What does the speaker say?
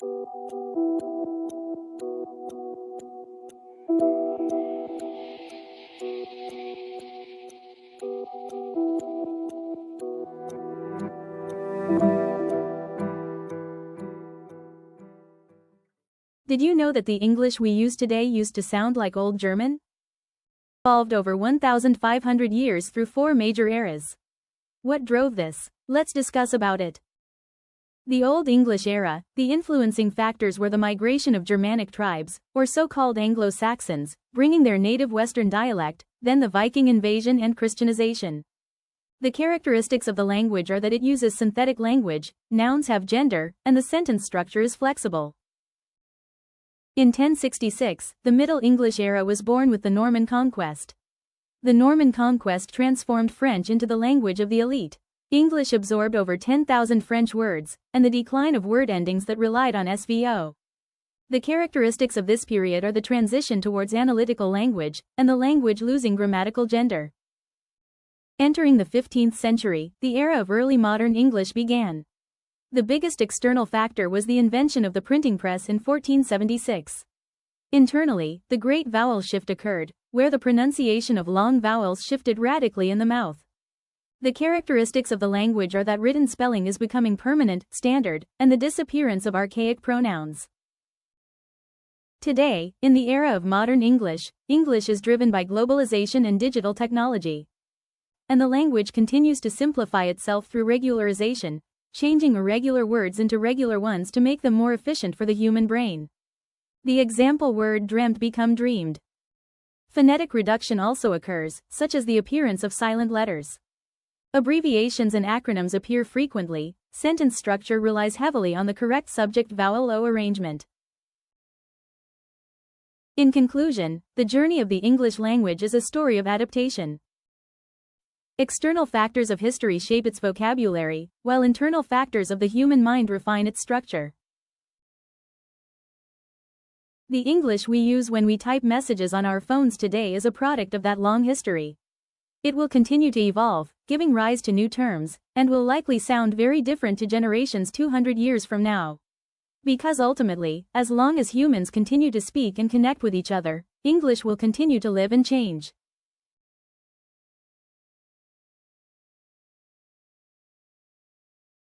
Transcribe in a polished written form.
Did you know that the English we use today used to sound like Old German? Evolved over 1,500 years through four major eras. What drove this? Let's discuss about it. The Old English era, the influencing factors were the migration of Germanic tribes, or so-called Anglo-Saxons, bringing their native Western dialect, then the Viking invasion and Christianization. The characteristics of the language are that it uses synthetic language, nouns have gender, and the sentence structure is flexible. In 1066, the Middle English era was born with the Norman Conquest. The Norman Conquest transformed French into the language of the elite. English absorbed over 10,000 French words, and the decline of word endings that relied on SVO. The characteristics of this period are the transition towards analytical language, and the language losing grammatical gender. Entering the 15th century, the era of early modern English began. The biggest external factor was the invention of the printing press in 1476. Internally, the great vowel shift occurred, where the pronunciation of long vowels shifted radically in the mouth. The characteristics of the language are that written spelling is becoming permanent, standard, and the disappearance of archaic pronouns. Today, in the era of modern English, English is driven by globalization and digital technology. And the language continues to simplify itself through regularization, changing irregular words into regular ones to make them more efficient for the human brain. The example word dreamt become dreamed. Phonetic reduction also occurs, such as the appearance of silent letters. Abbreviations and acronyms appear frequently. Sentence structure relies heavily on the correct subject-vowel-o arrangement. In conclusion, the journey of the English language is a story of adaptation. External factors of history shape its vocabulary, while internal factors of the human mind refine its structure. The English we use when we type messages on our phones today is a product of that long history. It will continue to evolve, giving rise to new terms, and will likely sound very different to generations 200 years from now. Because ultimately, as long as humans continue to speak and connect with each other, English will continue to live and change.